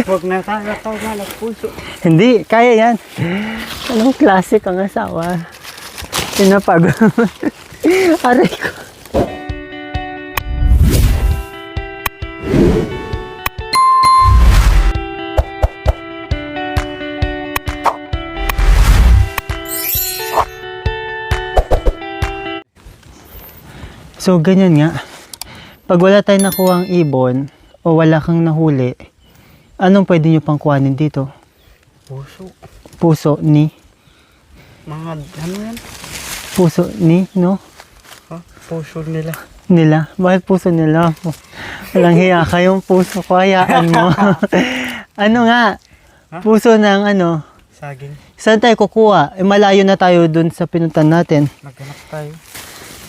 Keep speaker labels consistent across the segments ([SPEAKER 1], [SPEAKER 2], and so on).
[SPEAKER 1] Huwag na tayo na puso.
[SPEAKER 2] Hindi, kaya yan. Anong klase kang asawa? Pinapagod. Aray ko. So, ganyan nga. Pag wala tayong nakuhang ibon o wala kang nahuli, anong pwede nyo pang kuhanin dito?
[SPEAKER 1] Puso.
[SPEAKER 2] Puso ni?
[SPEAKER 1] Mga ano yan?
[SPEAKER 2] Puso ni, no?
[SPEAKER 1] Ha? Puso nila.
[SPEAKER 2] Nila? Bakit puso nila? Walang hiya ka yung puso ko, hayaan mo. Ano nga?
[SPEAKER 1] Ha?
[SPEAKER 2] Puso ng ano?
[SPEAKER 1] Saging.
[SPEAKER 2] Saan tayo kukuha? Eh, malayo na tayo dun sa pinuntan natin.
[SPEAKER 1] Maghanap tayo.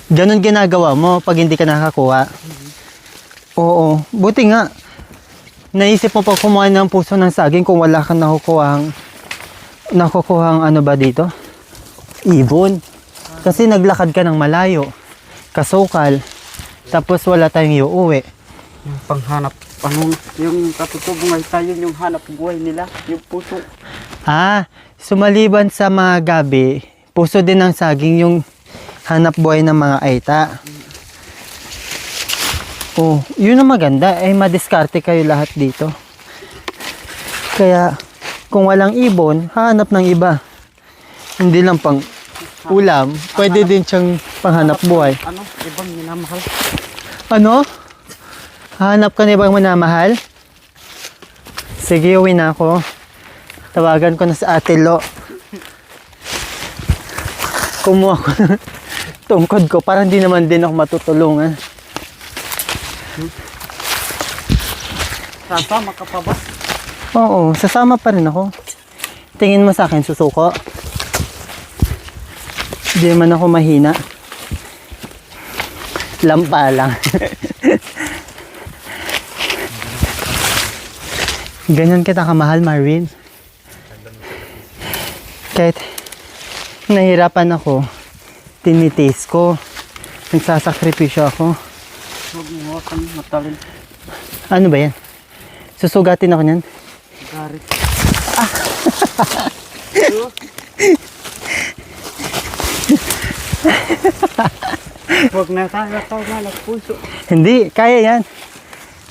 [SPEAKER 2] Ganon ginagawa mo pag hindi ka nakakuha? Oo. Buti nga. Naisip mo pa kumuha ng puso ng saging kung wala kang nakukuhang ano ba dito? Ibon. Kasi naglakad ka ng malayo. Kasukal. Tapos wala tayong iuwi.
[SPEAKER 1] Yung panghanap. Ano? Yung katutubong ay tayo yung hanap buhay nila. Yung puso.
[SPEAKER 2] Ah, sumaliban sa mga gabi, puso din ng saging yung hanap buhay ng mga aita. Oh, yun ang maganda. Eh, madiskarte kayo lahat dito. Kaya, kung walang ibon, hanap ng iba. Hindi lang pang ulam, pwede din siyang panghanap buhay.
[SPEAKER 1] Ano? Ibang minamahal.
[SPEAKER 2] Ano? Hanap ka na ibang manamahal? Sige, uwi na ako. Tawagan ko na sa Ate Lo. Kumuha ko ng tungkod ko. Parang di naman din ako matutulungan.
[SPEAKER 1] Sasama ka pa ba?
[SPEAKER 2] Oo, sasama pa rin ako. Tingin mo sa akin, susuko? Di man ako mahina. Lampa lang. Ganyan kita kamahal, Marvin. Kahit nahirapan ako, tinitiis ko. Nagsasakripisyo ako.
[SPEAKER 1] Huwag mo kang matalin.
[SPEAKER 2] Ano ba yan? Susugatin ako niyan?
[SPEAKER 1] Garit. Huwag na tayo na puso.
[SPEAKER 2] Hindi, kaya yan.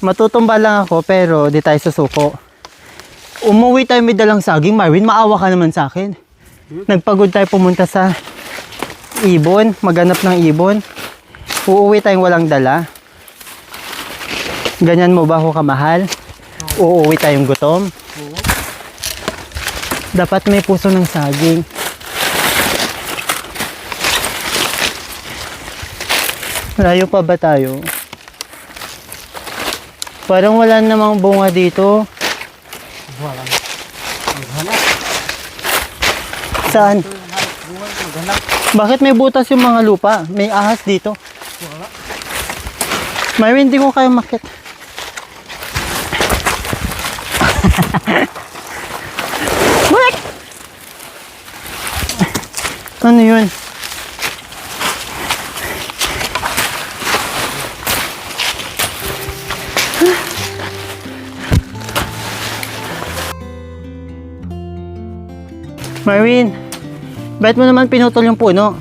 [SPEAKER 2] Matutumba lang ako pero di tayo susuko. Umuwi tayo may dalang saging, Marvin. Maawa ka naman sa akin. Nagpagod tayo pumunta sa ibon, maghanap ng ibon. Uuwi tayong walang dala. Ganyan mo ba ako kamahal? Uuwi tayong gutom. Dapat may puso ng saging. Layo pa ba tayo? Parang wala namang bunga dito.
[SPEAKER 1] Wala. Maghanap.
[SPEAKER 2] Saan?
[SPEAKER 1] Maghanap.
[SPEAKER 2] Bakit may butas yung mga lupa? May ahas dito.
[SPEAKER 1] Wala.
[SPEAKER 2] Marvin, hindi ko kayo makit. What? Ano yun? Marvin, bakit mo naman pinutol yung puno?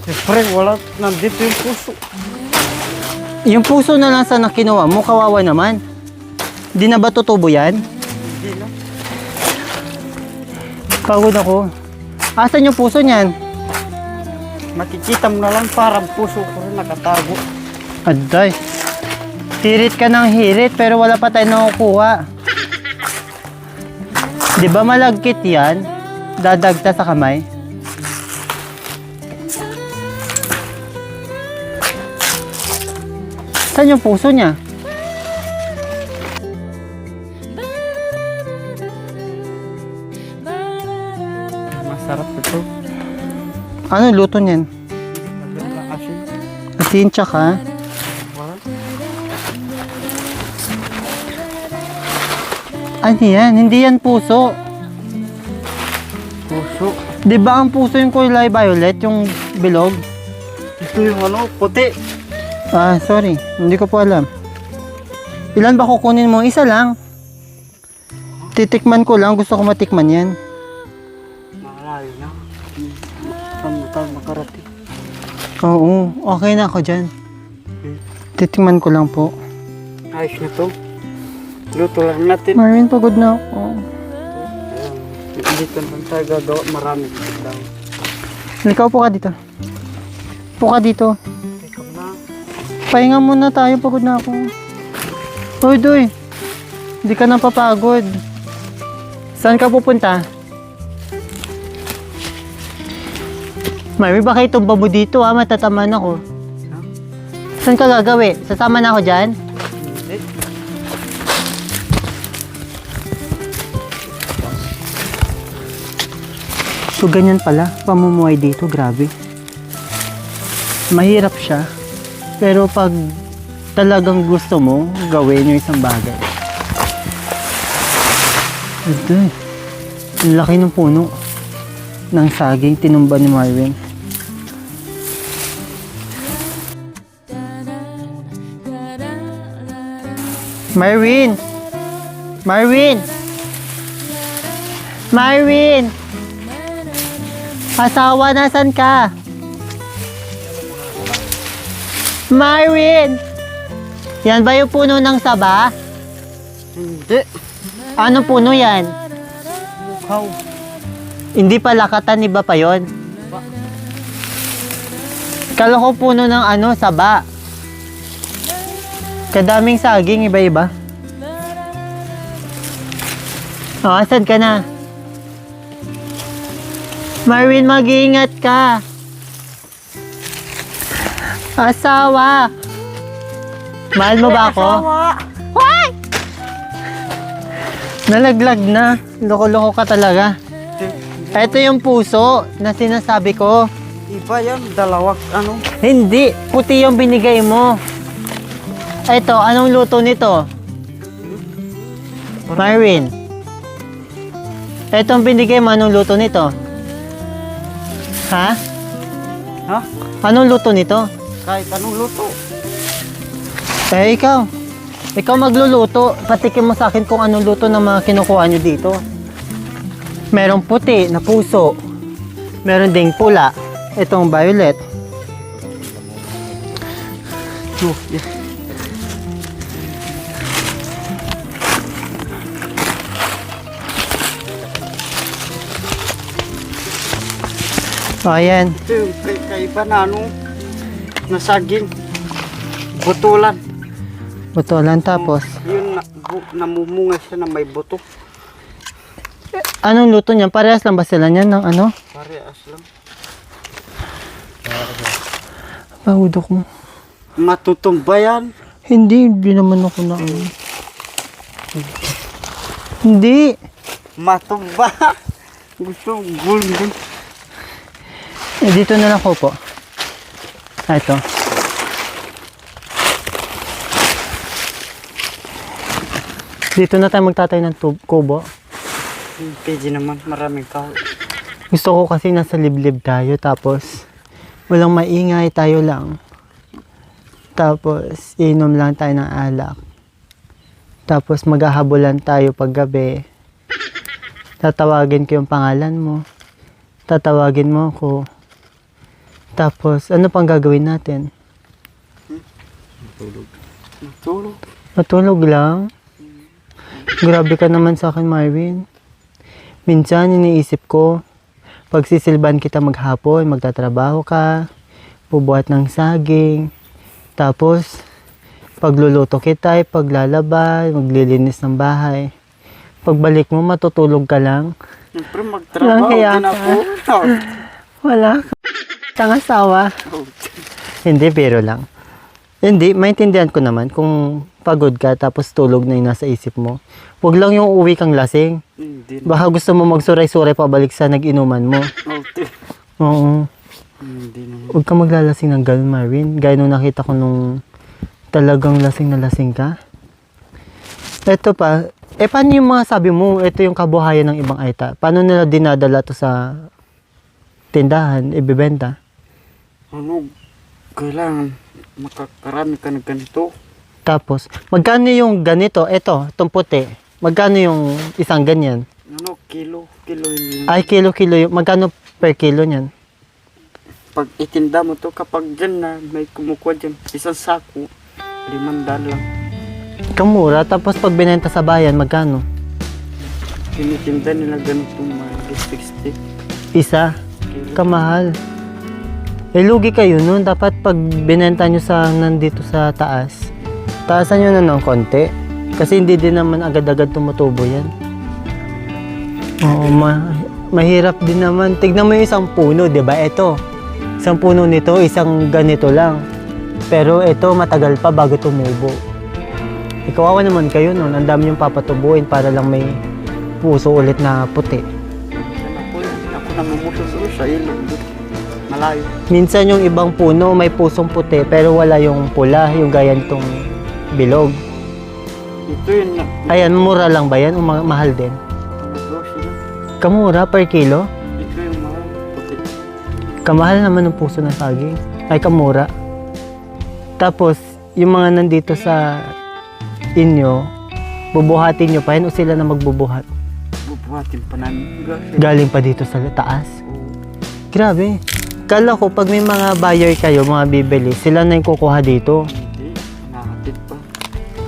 [SPEAKER 1] Siyempre, wala. Nandito yung puso.
[SPEAKER 2] Yung puso na lang sana kinuha mo, kawawa naman. Di na ba tutubo yan?
[SPEAKER 1] Hindi na.
[SPEAKER 2] Pagod ako. Asan yung puso niyan?
[SPEAKER 1] Makikita mo na lang parang puso ko rin nakatago.
[SPEAKER 2] Aday. Hirit ka ng hirit pero wala pa tayo nakukuha. Di ba malagkit yan? Dadagta sa kamay. Saan yung puso niya?
[SPEAKER 1] Masarap ito.
[SPEAKER 2] Ano luto niyan?
[SPEAKER 1] Asin.
[SPEAKER 2] Asin tsaka?
[SPEAKER 1] Wala.
[SPEAKER 2] Ano yan? Hindi yan puso.
[SPEAKER 1] Puso.
[SPEAKER 2] Di ba ang puso yung kulay violet, yung bilog?
[SPEAKER 1] Ito yung ano, puti.
[SPEAKER 2] Ah, sorry. Hindi ko po alam. Ilan ba kukunin mo? Isa lang. Titikman ko lang. Gusto ko matikman yan.
[SPEAKER 1] Malayo na. Saan mo tayo makarating?
[SPEAKER 2] Oo, okay na ako dyan. Titikman ko lang po.
[SPEAKER 1] Ayos na to. Luto lang natin.
[SPEAKER 2] Marvin, pagod na ako.
[SPEAKER 1] Dito lang tayo gagawa. Marami lang.
[SPEAKER 2] Ikaw po ka dito. Po ka dito.
[SPEAKER 1] Teka na.
[SPEAKER 2] Pahinga muna tayo. Pagod na ako. Uy, Doy. Hindi ka na papagod. Saan ka pupunta? Marvin, baka itumba mo dito ha. Matataman ako. Saan ka gagawi? Sasama na ako dyan?
[SPEAKER 1] Hindi.
[SPEAKER 2] So, ganyan pala. Pamumuhay dito. Grabe. Mahirap siya. Pero pag talagang gusto mo, gawin yung isang bagay. Ito eh. Ang laki ng puno ng saging tinumba ni Marvin. Marvin! Marvin! Marvin! Asawa, nasan ka? Marvin! Yan ba yung puno ng saba?
[SPEAKER 1] Hindi.
[SPEAKER 2] Anong puno yan?
[SPEAKER 1] Mukhaw.
[SPEAKER 2] Hindi pala, katan, iba pa yon. Kala ko puno ng ano, saba. Kadaming saging, iba-iba. Oh, asan ka na? Marvin, mag-iingat ka. Asawa. Mahal mo ba ako? Hoy! Nalaglag na. Loko-loko ka talaga. Ito yung puso na sinasabi ko.
[SPEAKER 1] Iba yan. Dalawak ano.
[SPEAKER 2] Hindi. Puti yung binigay mo. Ito, anong luto nito? Marvin. Itong binigay mo, anong luto nito? Ha?
[SPEAKER 1] Ha?
[SPEAKER 2] Anong luto nito?
[SPEAKER 1] Kahit anong luto.
[SPEAKER 2] Eh, ikaw. Ikaw magluluto. Patikin mo sa akin kung anong luto na mga kinukuha nyo dito. Merong puti na puso. Meron ding pula. Itong violet.
[SPEAKER 1] Oh, yeah.
[SPEAKER 2] O, ayan.
[SPEAKER 1] Ito yung kaiba na ano. Nasaging. Butulan.
[SPEAKER 2] Butolan tapos.
[SPEAKER 1] Yun, namumunga siya na may buto.
[SPEAKER 2] Anong luto niyan? Parehas lang ba sila niyan ng ano?
[SPEAKER 1] Parehas lang.
[SPEAKER 2] Pahudok mo.
[SPEAKER 1] Matutumba yan.
[SPEAKER 2] Hindi naman ako na ano. Hindi.
[SPEAKER 1] Matumba. Gusto gulong.
[SPEAKER 2] Eh, dito na lang ko po. Ito. Dito na tayo magtatay ng kubo.
[SPEAKER 1] Pwede naman, maraming kahoy.
[SPEAKER 2] Gusto ko kasi nasa liblib tayo, tapos walang maingay, tayo lang. Tapos inom lang tayo ng alak. Tapos maghahabulan tayo paggabi. Tatawagin ko yung pangalan mo. Tatawagin mo ako. Tapos ano pang gagawin natin?
[SPEAKER 1] Tulog.
[SPEAKER 2] Matulog lang? Grabe ka naman sa akin, Marvin. Minsan iniisip ko, pagsisilban kita maghapon, magtatrabaho ka, bubuhat ng saging, tapos pagluluto kita, paglalaba, maglilinis ng bahay. Pagbalik mo, matutulog ka lang.
[SPEAKER 1] Siyempre magtrabaho
[SPEAKER 2] Kaya
[SPEAKER 1] din ako.
[SPEAKER 2] Wala ka. Tang asawa. Hindi, pero lang. Hindi, maintindihan ko naman kung pagod ka tapos tulog na yung nasa isip mo. Huwag lang yung uwi kang lasing.
[SPEAKER 1] Hindi na.
[SPEAKER 2] Baka gusto mo magsuray-suray pabalik sa nag-inuman mo. Oo.
[SPEAKER 1] Hindi na.
[SPEAKER 2] Huwag ka maglalasing ng ganun, Marvin. Gaya nung nakita ko nung talagang lasing na lasing ka. Ito pa, paano yung mga sabi mo, ito yung kabuhayan ng ibang aita? Paano nila dinadala to sa tindahan, ibibenta?
[SPEAKER 1] Ano, Kailangan makakarami ka ng ganito.
[SPEAKER 2] Tapos, magkano yung ganito? Ito, itong puti. Magkano yung isang ganyan?
[SPEAKER 1] Ano, kilo yun.
[SPEAKER 2] Ay, kilo-kilo yung, magkano per kilo niyan?
[SPEAKER 1] Pag itinda mo to, kapag dyan na may kumukuha dyan, isang sako, 500 lang.
[SPEAKER 2] Kamura, tapos pag binenta sa bayan, magkano?
[SPEAKER 1] Tinitinda nila ganito mga 60
[SPEAKER 2] Isa?
[SPEAKER 1] kilo.
[SPEAKER 2] Kamahal. Eh, lugi kayo nun. Dapat pag binenta nyo sa nandito sa taas, taasan nyo na ng konti. Kasi hindi din naman agad-agad tumutubo yan. Oo, mahirap din naman. Tignan mo yung isang puno, di ba? Ito, isang puno nito, isang ganito lang. Pero ito, matagal pa bago tumubo. Ikawawa naman kayo nun. Ang dami yung papatubuin para lang may puso ulit na puti.
[SPEAKER 1] Ako namumuso sa ilog. Malayo.
[SPEAKER 2] Minsan yung ibang puno may pusong puti pero wala yung pula, yung gaya nitong bilog.
[SPEAKER 1] Ito yun na.
[SPEAKER 2] Ayan, mura lang ba yan o mahal din? Kamura per kilo?
[SPEAKER 1] Ito yung mahal. Puti.
[SPEAKER 2] Kamahal naman ng puso ng saging. Ay, kamura. Tapos, yung mga nandito sa inyo, bubuhatin nyo pa yan o sila na magbubuhat?
[SPEAKER 1] Bubuhatin pa namin.
[SPEAKER 2] Galing pa dito sa taas?
[SPEAKER 1] Oo.
[SPEAKER 2] Grabe. Kala ko, pag may mga buyer kayo, mga bibili, sila na yung kukuha dito.
[SPEAKER 1] Hindi. Nakatid pa.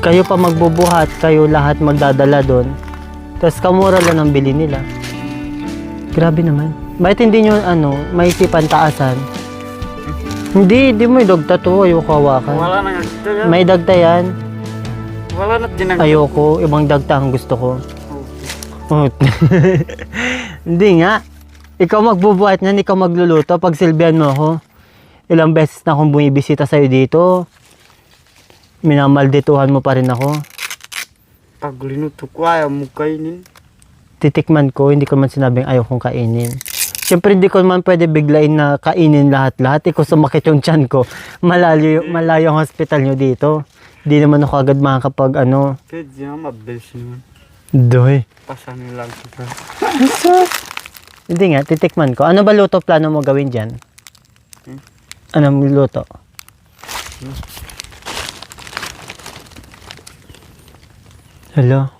[SPEAKER 2] Kayo pa magbubuhat, kayo lahat magdadala doon. Tapos kamura lang ang bili nila. Grabe naman. Bakit hindi nyo, maisipan taasan? Hindi mo idagta to. Ayoko hawakan.
[SPEAKER 1] Wala na nga dito yan.
[SPEAKER 2] May dagta yan.
[SPEAKER 1] Wala na tinanggal.
[SPEAKER 2] Ayoko. Ibang dagta ang gusto ko.
[SPEAKER 1] Oo.
[SPEAKER 2] Oh. Hindi nga. Ikaw magbubuhat niyan, ikaw magluluto. Pag silbihan mo ako, ilang beses na akong bumibisita sa'yo dito. Minamaldituhan mo pa rin ako.
[SPEAKER 1] Pag linuto ko, ayaw mo kainin.
[SPEAKER 2] Titikman ko, hindi ko man sinabing ayaw kong kainin. Siyempre, hindi ko man pwede biglain na kainin lahat-lahat. Ikaw sumakit yung tiyan ko. Malayo ang hospital nyo dito. Hindi naman ako agad makakapag
[SPEAKER 1] Pwede nga, mabilis naman.
[SPEAKER 2] Doy.
[SPEAKER 1] Pasanin lang kita.
[SPEAKER 2] Hindi nga, titikman ko. Ano ba luto plano mo gawin dyan? Anong luto? Hello?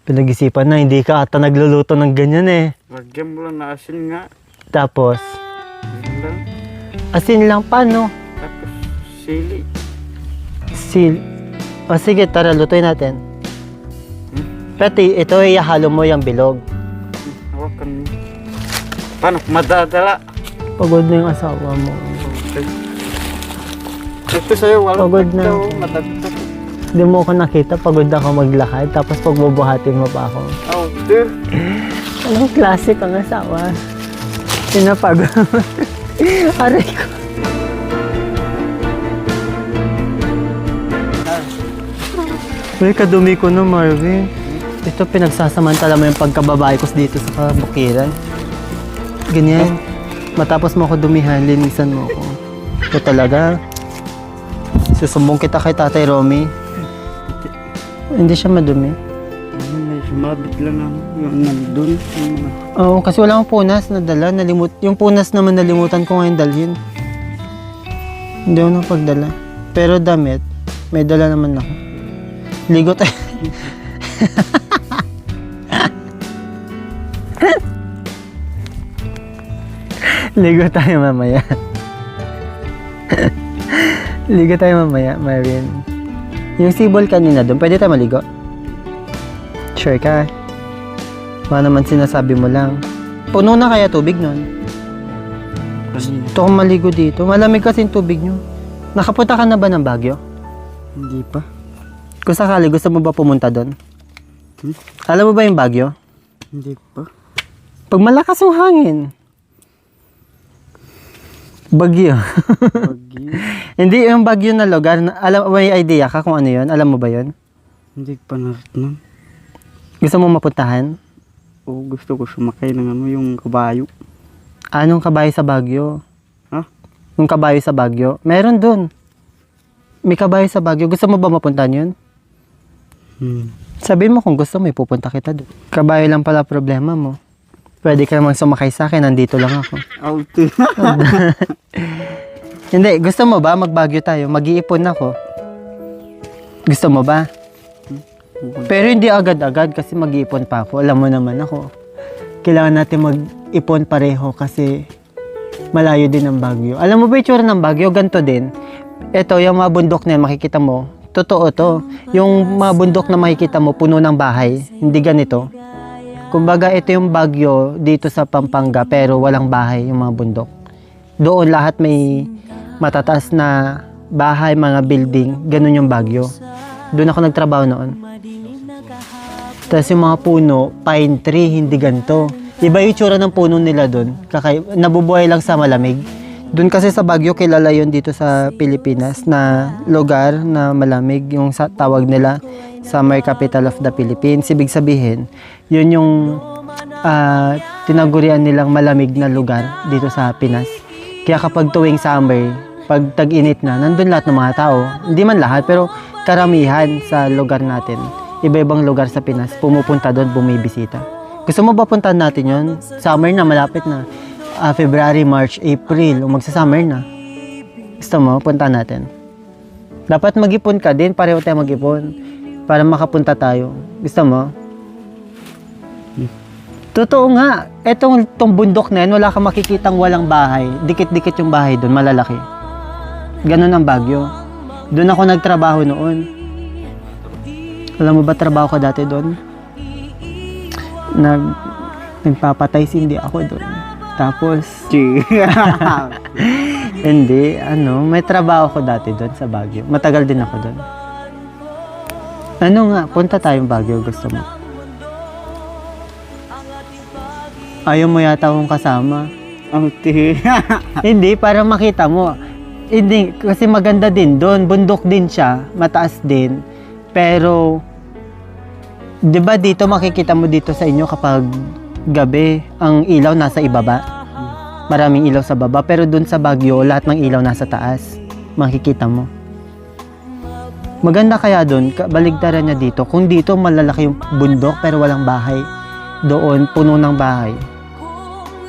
[SPEAKER 2] Pinag-isipan na, hindi ka ata nagluluto ng ganyan eh.
[SPEAKER 1] Lagyan mo lang na asin nga.
[SPEAKER 2] Tapos,
[SPEAKER 1] Yun lang.
[SPEAKER 2] asin lang, paano?
[SPEAKER 1] Tapos, sili.
[SPEAKER 2] O sige, tara, lutuin natin. Pati, ito ihalo mo yung bilog.
[SPEAKER 1] Hawakan mo. Paano? Madadala.
[SPEAKER 2] Pagod na yung asawa mo.
[SPEAKER 1] Okay. Ito sa'yo, walang
[SPEAKER 2] Pagod na.
[SPEAKER 1] Madagdag.
[SPEAKER 2] Hindi mo ako nakita, pagod ako maglakad, tapos pagbubuhatin mo pa ako.
[SPEAKER 1] Oh, dear.
[SPEAKER 2] Anong klase kang asawa? Pinapagod. Aray ko. Uy, kadumi ko na, Marvin. Ito, pinagsasamantala mo yung pagkababae ko dito sa kabukiran. Ganyan. Matapos mo ako dumihan, linisan mo ako. Ito talaga. Susumbong kita kay Tatay Romy. Hindi siya madumi.
[SPEAKER 1] May sumabit lang ang yung nandun. Yung mga
[SPEAKER 2] Oo, kasi wala akong punas na dala. Yung punas naman nalimutan ko ngayon dalhin. Hindi ako napagdala. Pero damit, may dala naman ako. Ligo tayo. Ligo tayo mamaya. Ligo tayo mamaya, Marin. Yung sibol kanina doon, pwede tayo maligo? Sure ka? Baka naman sinasabi mo lang. Puno na kaya tubig nun?
[SPEAKER 1] kanina.
[SPEAKER 2] Gusto kong maligo dito. Malamig kasi yung tubig nyo. Nakapunta ka na ba ng Baguio?
[SPEAKER 1] Hindi pa.
[SPEAKER 2] Kung sakali, gusto mo ba pumunta doon? Alam mo ba yung Baguio?
[SPEAKER 1] Hindi pa.
[SPEAKER 2] Pag malakas yung hangin. Bagyo.
[SPEAKER 1] Bagyo.
[SPEAKER 2] Hindi yung Baguio na lugar. Alam, may idea ka kung ano yun? Alam mo ba yun?
[SPEAKER 1] Hindi pa natin.
[SPEAKER 2] Gusto mo mapuntahan?
[SPEAKER 1] Oo, gusto ko sumakay ng yung kabayo.
[SPEAKER 2] Anong kabayo sa Baguio?
[SPEAKER 1] Ha?
[SPEAKER 2] Yung kabayo sa Baguio? Meron dun. May kabayo sa Baguio. Gusto mo ba mapuntahan yun? Sabihin mo kung gusto mo, pupunta kita doon. Kabayo lang pala problema mo. Pwede ka namang sumakay sa akin, nandito lang ako.
[SPEAKER 1] Auto.
[SPEAKER 2] Hindi, gusto mo ba mag-Baguio tayo? Mag-iipon ako. Gusto mo ba? Pero hindi agad-agad kasi mag-iipon pa ako. Alam mo naman ako. Kailangan natin mag-ipon pareho kasi malayo din ang Baguio. Alam mo ba yung tsura ng Baguio? Ganito din. Ito, yung mga bundok na yan, makikita mo. Totoo to. Yung mga bundok na makikita mo, puno ng bahay. Hindi ganito. Kumbaga, ito yung Baguio dito sa Pampanga, pero walang bahay yung mga bundok. Doon lahat may matataas na bahay, mga building. Ganun yung Baguio. Doon ako nagtrabaho noon. Tapos yung mga puno, pine tree, hindi ganito. Iba yung tsura ng puno nila doon. Nabubuhay lang sa malamig. Doon kasi sa Baguio, kilala yun dito sa Pilipinas na lugar na malamig. Yung tawag nila, Summer Capital of the Philippines. Ibig sabihin, yun yung tinagurian nilang malamig na lugar dito sa Pinas. Kaya kapag tuwing summer, pag tag-init na, nandun lahat ng mga tao. Hindi man lahat, pero karamihan sa lugar natin. Iba-ibang lugar sa Pinas, pumupunta doon, bumibisita. Gusto mo ba puntahan natin yun? Summer na, malapit na. February, March, April, o magsa-summer na. Gusto mo, puntahan natin. Dapat mag-ipon ka din, pareho tayo mag-ipon. Para makapunta tayo. Gusto mo? Totoo nga. Itong bundok na yan, wala kang makikitang walang bahay. Dikit-dikit yung bahay doon, malalaki. Ganun ang Baguio. Doon ako nagtrabaho noon. Alam mo ba trabaho ko dati doon? Nagpapatay sindi ako doon. Tapos, hindi, may trabaho ko dati doon sa Baguio. Matagal din ako doon. Ano nga, punta tayong Baguio, gusto mo? Ayaw mo yata akong kasama. Hindi, para makita mo. Hindi, kasi maganda din doon. Bundok din siya, mataas din. Pero, di ba dito makikita mo dito sa inyo kapag gabi, ang ilaw nasa ibaba. Maraming ilaw sa baba. Pero doon sa Baguio, lahat ng ilaw nasa taas. Makikita mo. Maganda kaya doon, baligtaran niya dito. Kung dito malalaki yung bundok pero walang bahay. Doon, puno ng bahay.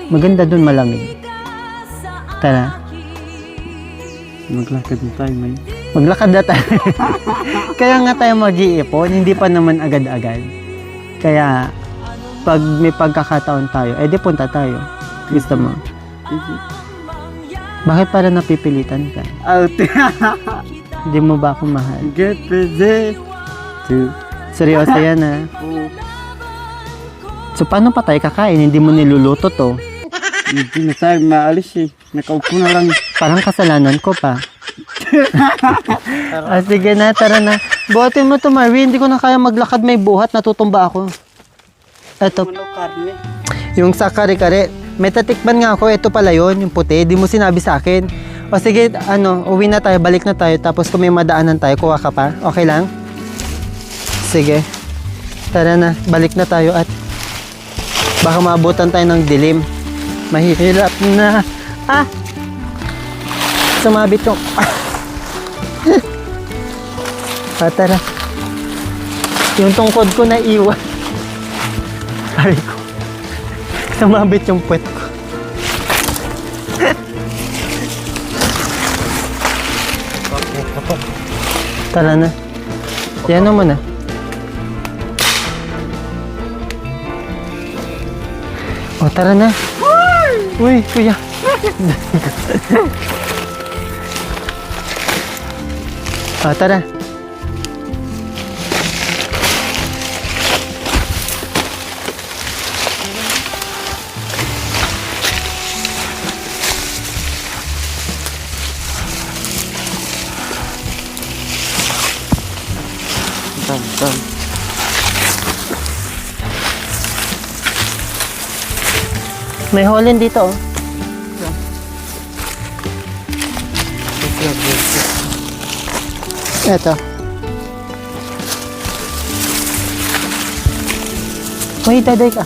[SPEAKER 2] Maganda doon, malamig. Tara.
[SPEAKER 1] Maglakad na tayo, may.
[SPEAKER 2] Maglakad na tayo. Kaya nga tayo mag-iipon, hindi pa naman agad-agad. Kaya, pag may pagkakataon tayo, di punta tayo. Gusto mo? Bakit para napipilitan ka? Hindi mo ba ako mahal?
[SPEAKER 1] Get busy.
[SPEAKER 2] Seryoso yan ha? So paano pa tayo kakain? Hindi mo niluluto to.
[SPEAKER 1] Hindi na tayo maalis eh. Nakaupo na lang.
[SPEAKER 2] Parang kasalanan ko pa. Sige na, tara na. Buhatin mo to, Marvin. Hindi ko na kaya maglakad, may buhat. Natutumba ako. Ito.
[SPEAKER 1] Karne.
[SPEAKER 2] Yung sa kare-kare. May tatikman nga ako. Ito pala yun, yung puti. Di mo sinabi sa akin. O sige, uwi na tayo. Balik na tayo. Tapos kung may madaanan tayo, kuha ka pa. Okay lang? Sige. Tara na. Balik na tayo at baka maabutan tayo ng dilim. Mahihirap na. Sumabit yung tara. Yung tungkod ko na iwan. Ay ko. Sumabit yung puwet ko. Tara na. Yan mo na. O, tara na. Uy, kuya. O, tara.
[SPEAKER 1] Tam.
[SPEAKER 2] May holin dito, oh. Eto. Uy, daday ka.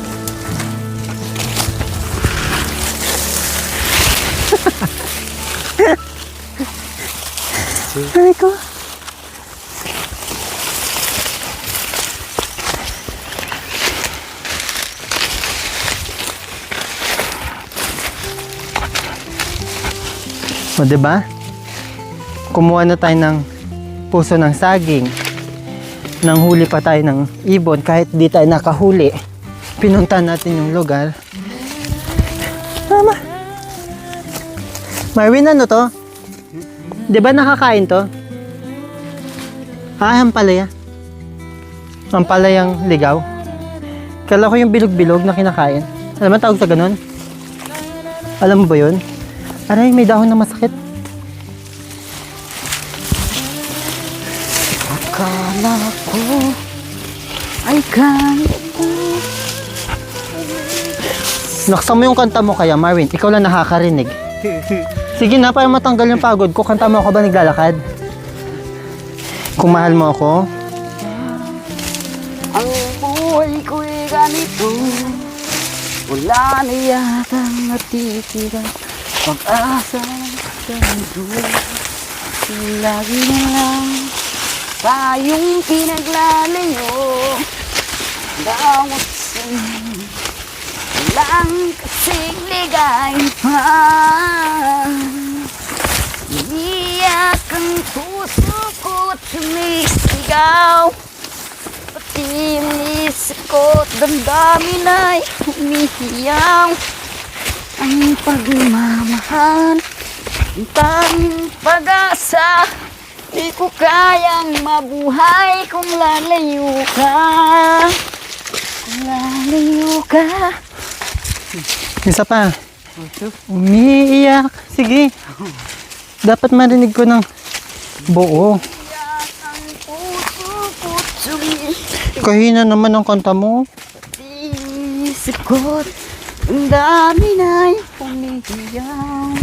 [SPEAKER 2] Ay ko. O, diba? kumuha na tayo ng puso ng saging. Nanghuli pa tayo ng ibon kahit di tayo nakahuli. Pinunta natin yung lugar. Tama. Marvin, ano to? Di ba nakakain to? Ampalaya. Ampalayang ligaw. Kala ko yung bilog-bilog na kinakain. Alam mo tawag sa ganun? Alam mo ba yun? Aray, may dahon na masakit.
[SPEAKER 1] Akala ko ay ganito.
[SPEAKER 2] Naksa mo yung kanta mo kaya, Marvin. Ikaw lang nakakarinig. Sige na, para matanggal yung pagod ko. Kanta mo ako ba naglalakad? Kung mahal mo ako,
[SPEAKER 1] Ang buhay ko'y ganito. Wala na yatang natitira. Pag-asa sa mundo. Lagi na lang tayong pinaglalayo. Bawat sa'yo walang kasing ligay pa. Iiyak ang puso ko't sumisigaw. Pati yung isip ko't damdamin ay humihiyaw. Ang pagmamahal, ang tanging pag-asa. Di ko kayang mabuhay kung lalayo ka. Kung lalayo ka.
[SPEAKER 2] isa pa. Umiiyak. Sige. Dapat marinig ko ng buo.
[SPEAKER 1] Iyak ang puso ko't sumisigaw.
[SPEAKER 2] Kahina naman ang kanta mo.
[SPEAKER 1] Isip ko't ang dami na'y humihiyaw.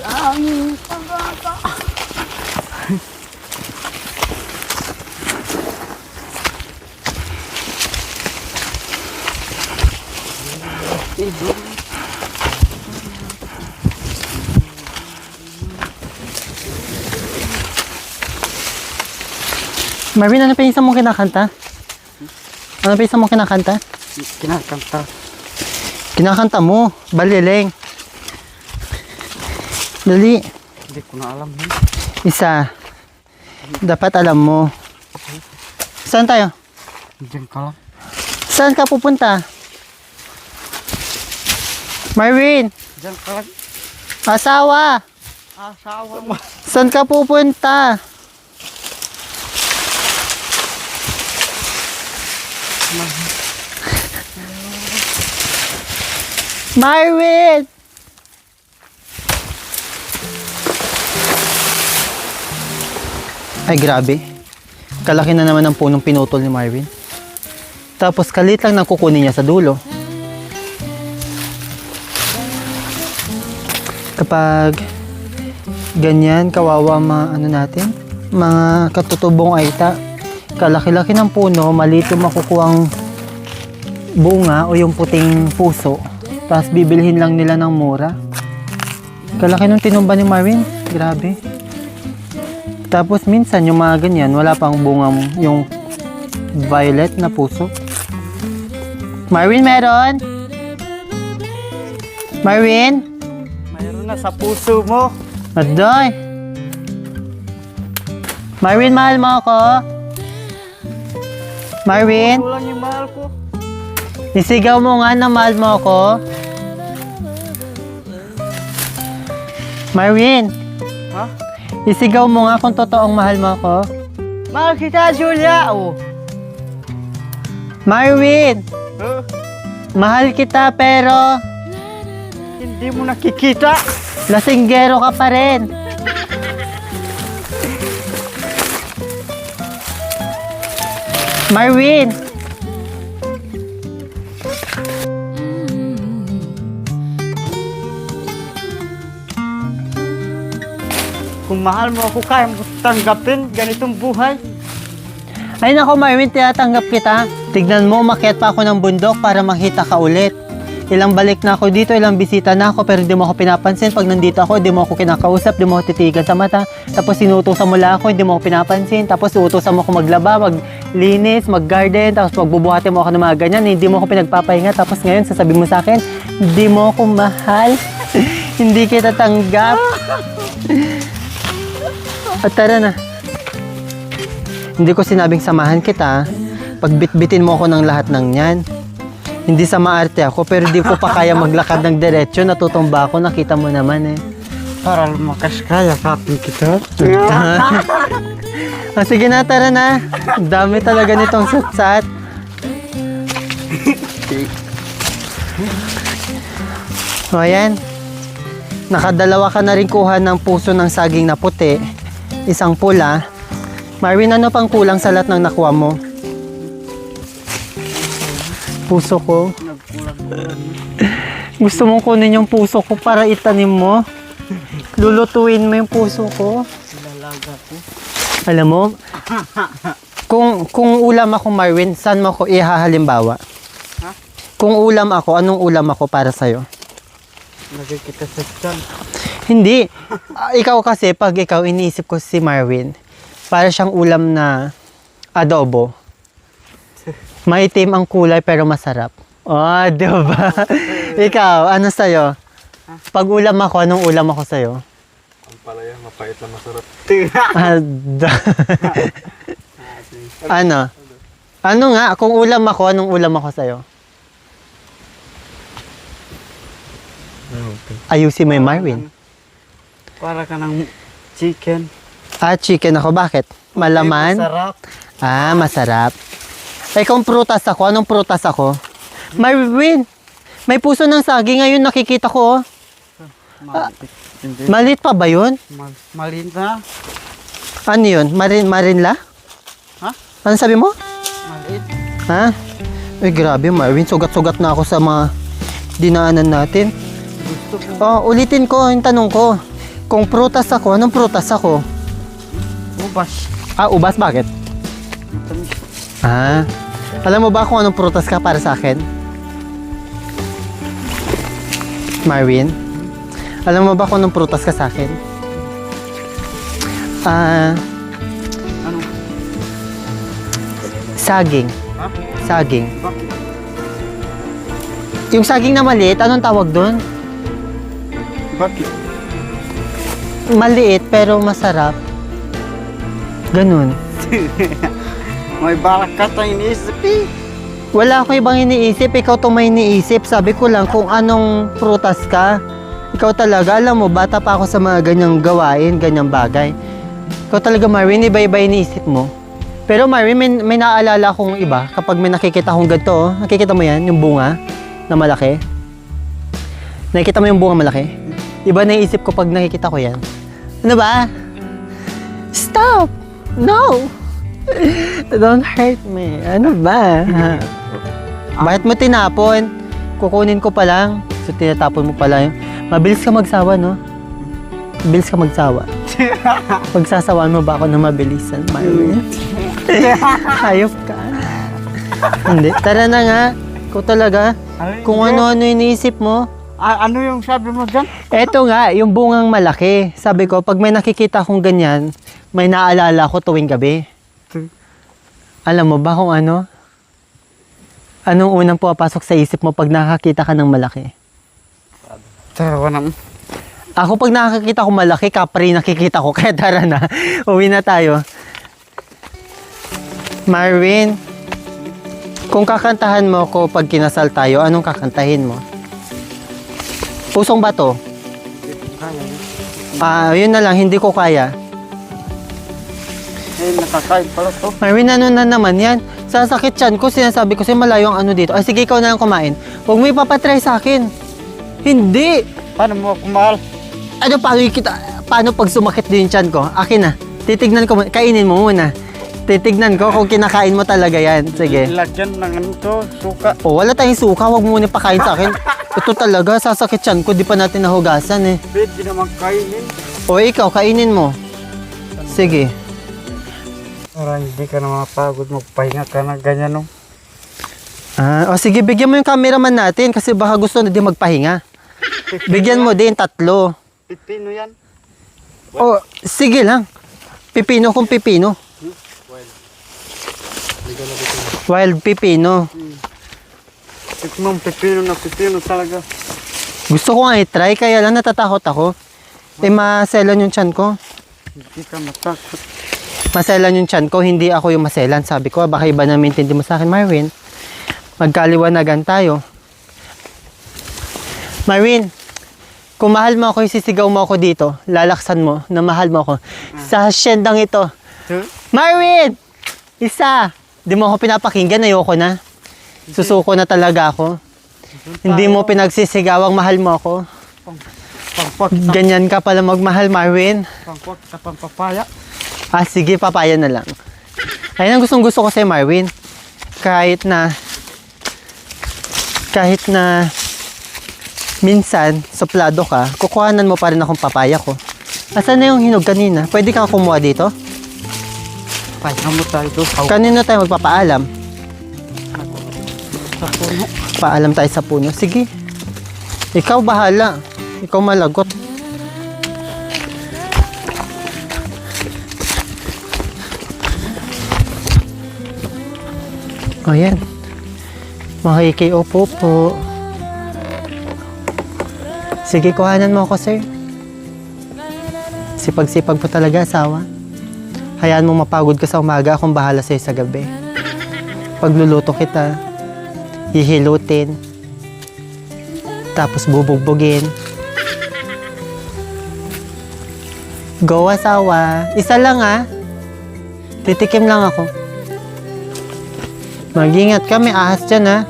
[SPEAKER 1] Ang pag-asa.
[SPEAKER 2] Marvin, ano pa yung isa mong kinakanta? Ano pa yung isa mong kinakanta?
[SPEAKER 1] Kinakanta.
[SPEAKER 2] Kinakanta mo. Baliling. Dali.
[SPEAKER 1] Hindi ko na alam yun.
[SPEAKER 2] Isa. Dapat alam mo. Saan tayo?
[SPEAKER 1] Diyan ka lang.
[SPEAKER 2] Saan ka pupunta? Marvin!
[SPEAKER 1] Diyan ka lang.
[SPEAKER 2] Asawa!
[SPEAKER 1] Asawa mo.
[SPEAKER 2] Saan ka pupunta? Marvin! Ay grabe. Kalaki na naman ang punong pinutol ni Marvin. Tapos kalit lang nang kukunin niya sa dulo. Kapag ganyan, kawawa mga ano natin, mga katutubong aita, kalaki-laki ng puno, maliit yung makukuhang bunga o yung puting puso, tapos bibilhin lang nila ng mura. Kalaki nung tinumba ni Marvin, grabe. Tapos minsan yung mga ganyan, wala pang bunga yung violet na puso. Marvin, meron? Marvin?
[SPEAKER 1] Mayroon na sa puso mo.
[SPEAKER 2] Aday! Marvin, mahal mo ako? Marvin?
[SPEAKER 1] Puso lang yung mahal ko.
[SPEAKER 2] Isigaw mo nga na mahal mo ako. Marvin,
[SPEAKER 1] Ha?
[SPEAKER 2] isigaw mo nga kung totoong mahal mo ako.
[SPEAKER 1] Mahal kita, Julia. Oh.
[SPEAKER 2] Marvin,
[SPEAKER 1] Huh?
[SPEAKER 2] mahal kita pero
[SPEAKER 1] Hindi mo nakikita.
[SPEAKER 2] lasinggero ka pa rin. Marvin,
[SPEAKER 1] Kung mahal mo ako, kaya mo tanggapin ganitong buhay.
[SPEAKER 2] ay nako Marvin, tinatanggap kita. Tignan mo, umakyat pa ako ng bundok para makita ka ulit. Ilang balik na ako dito, ilang bisita na ako, pero di mo ako pinapansin. Pag nandito ako, di mo ako kinakausap, di mo ako titigan sa mata. Tapos sinutusan mo lang ako, di mo ako pinapansin. Tapos utusan mo ako maglaba, maglinis, maggarden, tapos pagbubuhatin mo ako ng mga ganyan, hindi mo ako pinagpapahinga. Tapos ngayon, sasabihin mo sa akin, di mo ako mahal. Hindi kita tanggap. At tara na. Hindi ko sinabing samahan kita. Pagbitbitin mo ako ng lahat ng yan. Hindi sa maarte ako, pero di ko pa kaya maglakad ng diretsyo. Natutumba ako, nakita mo naman eh.
[SPEAKER 1] Para lumakas kaya kapin kita.
[SPEAKER 2] Ah, sige na, tara na. Ang dami talaga nitong satsat. O ayan. Nakadalawa ka na rin kuha ng puso ng saging na puti. Isang pula. Marvin, ano pang kulang sa lahat ng nakuha mo? Puso ko. Gusto mong kunin yung puso ko para itanim mo? Lulutuin mo yung puso ko?
[SPEAKER 1] Lalaga ko.
[SPEAKER 2] Alam mo, kung ulam ako, Marvin, saan mo ako ihahalimbawa?
[SPEAKER 1] Ha?
[SPEAKER 2] Kung ulam ako, anong ulam ako para sa'yo?
[SPEAKER 1] Lagay kita sa tiyan.
[SPEAKER 2] Hindi. Ikaw kasi, pag ikaw, iniisip ko si Marvin, para siyang ulam na adobo. Maitim ang kulay pero masarap. Oh, diba? Ikaw, ano sa'yo? Pag ulam ako, anong ulam ako sa'yo?
[SPEAKER 3] Ang palaya, mapait lang masarap.
[SPEAKER 2] Ano? Ano nga? Kung ulam ako, anong ulam ako sa'yo? Ayusin mo yung Marvin.
[SPEAKER 1] Para ka ng chicken.
[SPEAKER 2] Ah, chicken ako. Bakit? Malaman?
[SPEAKER 1] Masarap.
[SPEAKER 2] Ah, masarap. Eh, kung prutas ako, anong prutas ako? Marvin, may puso ng saging ngayon nakikita ko. Oh.
[SPEAKER 1] Hindi.
[SPEAKER 2] Malit pa ba yun?
[SPEAKER 1] Malin na.
[SPEAKER 2] Ano yun? Marinla?
[SPEAKER 1] Ha?
[SPEAKER 2] Ano sabi mo?
[SPEAKER 1] Maliit.
[SPEAKER 2] Ha? Ay, grabe, Marvin. Sugat-sugat na ako sa mga dinaanan natin.
[SPEAKER 1] Gusto ko.
[SPEAKER 2] Oh, ulitin ko yung tanong ko. Kung prutas ako, anong prutas ako?
[SPEAKER 1] Ubas.
[SPEAKER 2] Ah, ubas. Bakit? Ah, alam mo ba kung anong prutas ka para sa akin? Marvin? Alam mo ba kung anong prutas ka sa akin? Ah,
[SPEAKER 1] Ano?
[SPEAKER 2] saging.
[SPEAKER 1] Ha?
[SPEAKER 2] Saging.
[SPEAKER 1] Bakit?
[SPEAKER 2] Yung saging na maliit, anong tawag doon?
[SPEAKER 1] Bakit?
[SPEAKER 2] Maliit pero masarap. Ganun.
[SPEAKER 1] May balak ka tayong iniisip eh.
[SPEAKER 2] Wala akong ibang iniisip, ikaw itong may iniisip. Sabi ko lang kung anong prutas ka. Ikaw talaga, alam mo, bata pa ako sa mga ganyang gawain, ganyang bagay. Ikaw talaga, Marvin, iba-iba iniisip mo. Pero Marvin, may naaalala akong iba kapag may nakikita akong ganito. Oh. Nakikita mo yan, yung bunga na malaki? Nakikita mo yung bunga malaki? Iba na iisip ko pag nakikita ko yan. Ano ba? Stop! No! Don't hurt me. Ano ba? Bakit mo tinapon? Kukunin ko pa lang. So, tinatapon mo pala yun. Mabilis ka magsawa, no? Mabilis ka magsawa. Pagsasawaan mo ba ako na mabilisan, Marvin? Hayop ka. Hindi. Tara na nga. Ikaw talaga. Kung ano-ano iniisip mo.
[SPEAKER 1] Ano yung sabi mo dyan?
[SPEAKER 2] Eto nga, yung bungang malaki. Sabi ko, pag may nakikita akong ganyan, may naalala ko tuwing gabi. Alam mo ba kung ano? Anong unang pumapasok sa isip mo pag nakakita ka ng malaki?
[SPEAKER 1] Tawa naman.
[SPEAKER 2] Ako pag nakakita ko malaki, kapri nakikita ko. Kaya tara na, uwi na tayo. Marvin, kung kakantahan mo ko pag kinasal tayo, anong kakantahin mo? Pusong bato?
[SPEAKER 1] Kaya yun.
[SPEAKER 2] Ah, yun na lang, hindi ko kaya.
[SPEAKER 1] Eh, nakakain pala to.
[SPEAKER 2] Marvin, ano na naman yan? Sasakit yan ko, sinasabi ko sa'yo malayo ang ano dito. Ay, sige, ikaw na lang kumain. Huwag mo ipapatry sa akin. Hindi!
[SPEAKER 1] Paano mo ako mahal?
[SPEAKER 2] Ano, paano pag sumakit din yung tiyan ko? Akin na. Titignan ko, kainin mo muna. Titignan ko kung kinakain mo talaga yan. Sige.
[SPEAKER 1] Lagyan ng ano to, suka.
[SPEAKER 2] O, wala tayong suka. Huwag mo muna pakain sa akin. Ito talaga, sasakit tiyan ko. Di pa natin nahugasan eh.
[SPEAKER 1] Pwede naman kainin.
[SPEAKER 2] O, ikaw, kainin mo. Sige.
[SPEAKER 1] Para hindi ka na mapagod, magpahinga ka na ganyan no.
[SPEAKER 2] Ah, o sige, bigyan mo yung cameraman natin kasi baka gusto na din magpahinga. Bigyan mo din 3.
[SPEAKER 1] Pipino yan.
[SPEAKER 2] O, sige lang. Pipino kung pipino. Wild pipino.
[SPEAKER 1] Tikmang pipino na pipino talaga.
[SPEAKER 2] Gusto ko nga i-try, kaya lang natatakot ako. Maselan yung tiyan ko.
[SPEAKER 1] Hindi ka matakot.
[SPEAKER 2] Maselan yung tiyan ko, hindi ako yung maselan. Sabi ko, baka iba na intindi mo sa akin, Marvin. Magkaliwanagan tayo. Marvin, kung mahal mo ako, isisigaw mo ako dito. Lalaksan mo na mahal mo ako. Sa hasyendang ito. Marvin! Isa! Di mo ako pinapakinggan, ayoko na. Susuko na talaga ako. Hindi mo pinagsisigaw ang mahal mo ako. Ganyan ka pala magmahal, Marvin.
[SPEAKER 1] Pangkwak sa pampapaya.
[SPEAKER 2] Ah, sige, papaya na lang. Ayun ang gustong gusto ko sa'yo, Marvin. Kahit na minsan, suplado ka, kukuhanan mo pa rin akong papaya ko. Asan na yung hinog kanina? Pwede kang kumuha dito?
[SPEAKER 1] Pahinga mo tayo doon.
[SPEAKER 2] Kanino tayo magpapaalam?
[SPEAKER 1] Sa puno.
[SPEAKER 2] Paalam tayo sa puno. Sige. Ikaw bahala. Ikaw malagot. O yan. Makikiupo po. Sige, kuhanan mo ako, sir. Sipag-sipag po talaga, asawa. Hayaan mo mapagod ka sa umaga, akong bahala sa'yo sa gabi. Pagluluto kita, hihilutin, tapos bubugbugin. Go, asawa. Isa lang, ah. Titikim lang ako. Mag-ingat ka, may ahas dyan, ah.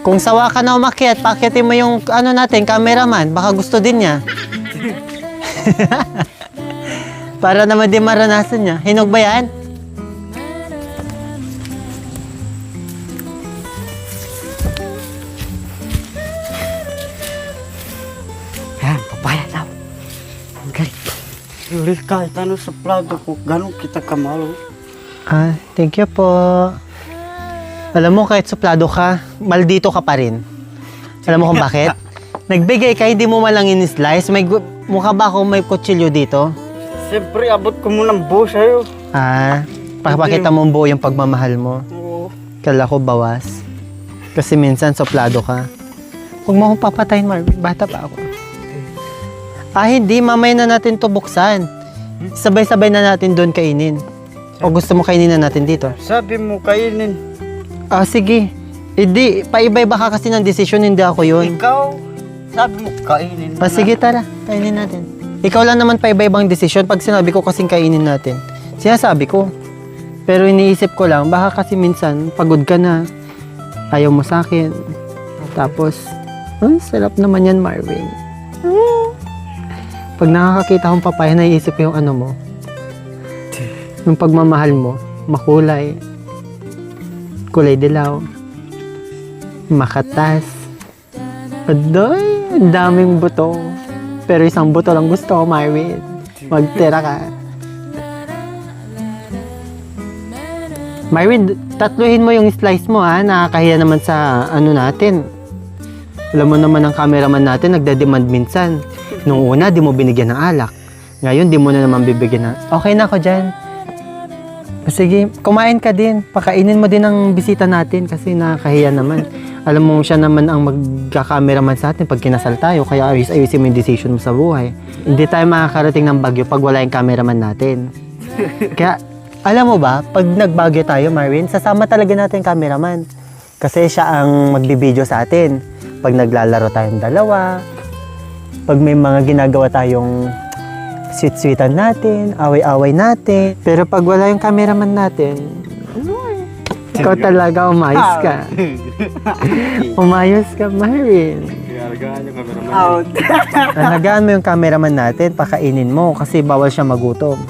[SPEAKER 2] Kung sawa ka na umakyat, pakitin mo yung ano natin, cameraman. Baka gusto din niya. Para naman din maranasan niya. Hinog ba yan?
[SPEAKER 1] Yan, papaya daw. Ang galing. Yuri, kahit ano sa plado ko, ganun kita kamalo.
[SPEAKER 2] Ah, thank you po. Alam mo, kahit suplado ka, maldito ka pa rin. Alam mo kung bakit? Nagbigay ka, hindi mo malang in-slice. Mukha ba ako may kutsilyo dito?
[SPEAKER 1] Siyempre, abot ko muna ng buo sa'yo.
[SPEAKER 2] Ah, pakipakita mo buo yung pagmamahal mo.
[SPEAKER 1] Oo.
[SPEAKER 2] Kala ko bawas. Kasi minsan suplado ka. Huwag mo akong papatayin, Marvin. Bata pa ako. Ah, hindi. Mamaya na natin to buksan. Sabay-sabay na natin doon kainin. O gusto mo kainin na natin dito?
[SPEAKER 1] Sabi mo, kainin.
[SPEAKER 2] Ah, sige. Hindi, paiba-iba ka kasi ng desisyon, hindi ako yun.
[SPEAKER 1] Ikaw, sabi mo, kainin mo
[SPEAKER 2] Ah, sige, tara. Kainin natin. Ikaw lang naman paiba-ibang desisyon pag sinabi ko kasing kainin natin. Sinasabi ko. Pero iniisip ko lang, baka kasi minsan, pagod ka na. Ayaw mo sa akin. Tapos, sarap naman yan, Marvin. Pag nakakakita akong papaya, naiisip ko yung ano mo. Yung pagmamahal mo, makulay. Kulay dilaw. Makatas. Adoy, ang daming buto. Pero isang buto lang gusto ko, Marvin. Magtira ka. Marvin, tatluhin mo yung slice mo, ha? Nakakahiya naman sa ano natin. Alam mo naman ang cameraman natin, nagdademand minsan. Nung una, di mo binigyan ng alak. Ngayon, di mo na naman bibigyan ng... Okay na ako dyan. Sige, kumain ka din. Pakainin mo din ang bisita natin kasi nakakahiya naman. Alam mo siya naman ang magka-cameraman sa atin pag kinasal tayo. Kaya ayusin mo yung decision mo sa buhay. Hindi tayo makakarating ng Baguio pag wala yung cameraman natin. Kaya, alam mo ba, pag nagbagyo tayo, Marvin, sasama talaga natin yung cameraman. Kasi siya ang magbibideo sa atin. Pag naglalaro tayong dalawa, pag may mga ginagawa tayong sweet-sweetan natin, away-away natin. Pero pag wala yung cameraman natin, ikaw talaga umayos ka. Umayos ka, Marvin.
[SPEAKER 3] Alagaan yung cameraman.
[SPEAKER 1] Out.
[SPEAKER 2] Alagaan mo yung cameraman natin, pakainin mo kasi bawal siya magutom.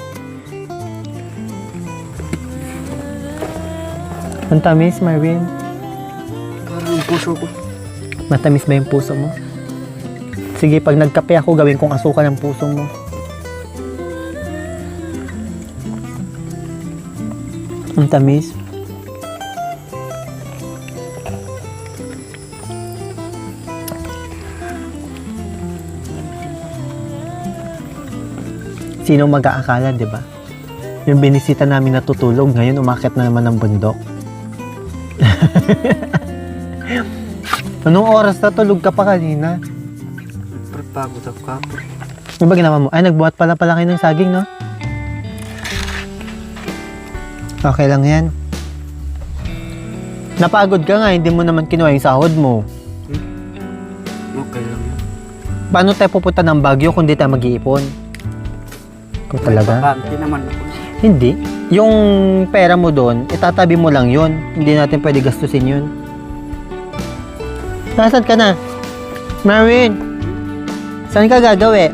[SPEAKER 2] Ang tamis, Marvin.
[SPEAKER 1] Parang ang puso ko.
[SPEAKER 2] Matamis ba yung puso mo? Sige, pag nagkape ako, gawin kong asukal ang puso mo. Ang tamis. Sino mag-aakala, di ba? Yung binisita namin natutulog, ngayon umakyat na naman ng bundok. Anong oras na tulog ka pa kanina?
[SPEAKER 1] Siyempre, pagod ako kapon.
[SPEAKER 2] Ano ba ginawa mo? Ay, nagbuhat pala kayo ng saging, no? Okay lang yan. Napagod ka nga, hindi mo naman kinuha yung sahod mo.
[SPEAKER 1] Okay lang yun.
[SPEAKER 2] Paano tayo pupunta ng Baguio kung di tayo mag-iipon? Kung talaga?
[SPEAKER 1] Bakante naman ako.
[SPEAKER 2] Hindi. Yung pera mo doon, itatabi mo lang yun. Hindi natin pwede gastusin yun. Nasaan ka na? Marvin! Saan ka gagawi?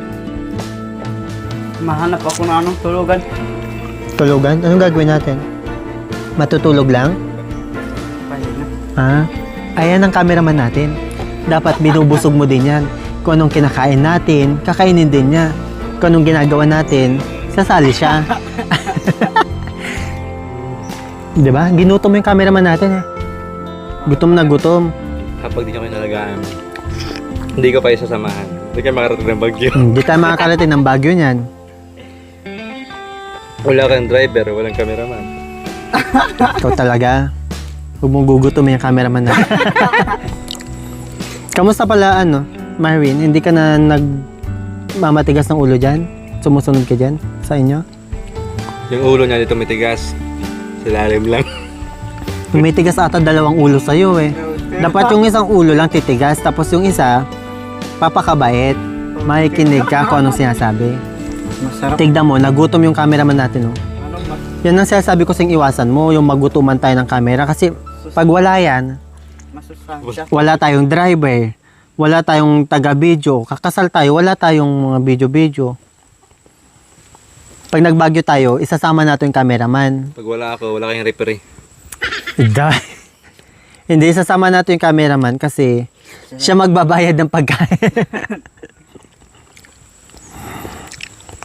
[SPEAKER 1] Mahanap ako na anong tulugan.
[SPEAKER 2] Tulugan? Anong gagawin natin? Matutulog lang?
[SPEAKER 1] Pahinga.
[SPEAKER 2] Ha? Ayan ang cameraman natin. Dapat binubusog mo din yan. Kung anong kinakain natin, kakainin din niya. Kung anong ginagawa natin, sasali siya. Diba? Ginutom mo yung cameraman natin. Gutom na gutom.
[SPEAKER 3] Kapag di nyo kayo nalagaan, hindi ko pa isasamahan. Hindi kayo makarating ng Baguio.
[SPEAKER 2] Hindi tayo makakarating ng Baguio niyan.
[SPEAKER 3] Wala kang driver, walang cameraman.
[SPEAKER 2] Ikaw talaga. Huwag mong gugutom yung cameraman natin. Kamusta pala, Marvin? Hindi ka na nagmamatigas ng ulo dyan? Sumusunod ka dyan sa inyo?
[SPEAKER 3] Yung ulo niya dito matigas. Sa lalim lang.
[SPEAKER 2] Tumitigas ata dalawang ulo sa'yo eh. Dapat yung isang ulo lang titigas, tapos yung isa, papakabait. Makikinig ka kung anong sinasabi.
[SPEAKER 1] Masarap.
[SPEAKER 2] Tignan mo, nagutom yung cameraman natin, oh. Yan ang sinasabi ko sing iwasan mo, yung magutuman tayo ng camera. Kasi pag wala yan,
[SPEAKER 1] Masustansya.
[SPEAKER 2] wala tayong driver, wala tayong taga-video, kakasal tayo, wala tayong mga video-video. Pag nagbagyo tayo, isasama natin yung cameraman.
[SPEAKER 3] Pag wala ako, wala kayong referee.
[SPEAKER 2] Hindi, isasama natin yung cameraman kasi siya magbabayad ng pagkain.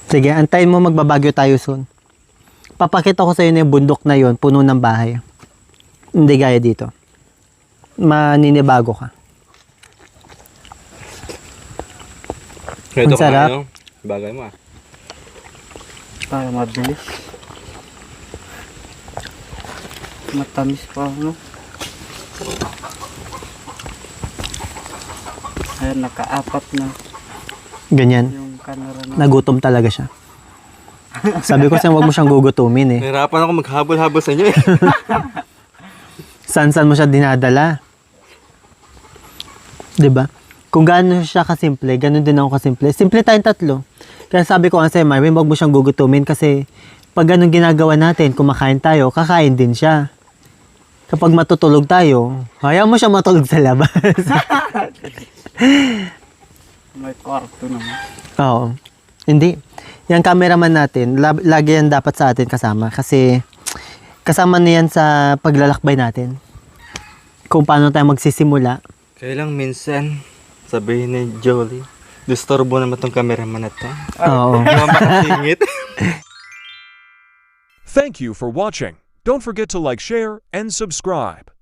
[SPEAKER 2] Sige, antayin mo, magbabagyo tayo soon. Papakita ko sa iyo na yung bundok na yon, puno ng bahay. Hindi gaya dito. Maninibago ka.
[SPEAKER 3] Ito
[SPEAKER 2] Ang sarap.
[SPEAKER 3] kumain, no? Bagay mo ah.
[SPEAKER 1] Para mabilis. Matamis pa, no? Ayan, nakaapat na
[SPEAKER 2] Ganyan.
[SPEAKER 1] yung camera na.
[SPEAKER 2] Nagutom talaga siya. Sabi ko sa'yo, huwag mo siyang gugutumin eh.
[SPEAKER 3] Nahirapan ako maghabol-habol sa inyo eh.
[SPEAKER 2] Saan mo siya dinadala. 'Di ba? Kung gaano siya kasimple, ganun din ako kasimple. Simple tayong tatlo. Kaya sabi ko nga sa'yo, Marvin, huwag mo siyang gugutumin kasi pag ganun ginagawa natin, kumakain tayo, kakain din siya. Kapag matutulog tayo, hayaan mo siya matulog sa labas.
[SPEAKER 1] May kwarto naman.
[SPEAKER 2] Oo. Hindi. Yung cameraman natin, lagi yan dapat sa atin kasama kasi kasama niyan sa paglalakbay natin. Kung paano tayo magsisimula.
[SPEAKER 3] Kaya lang minsan, sabihin ni Jolie, disturbo naman tong cameraman na to.
[SPEAKER 2] Oo.
[SPEAKER 3] Hindi naman makasingit.
[SPEAKER 4] Thank you for watching. Don't forget to like, share, and subscribe.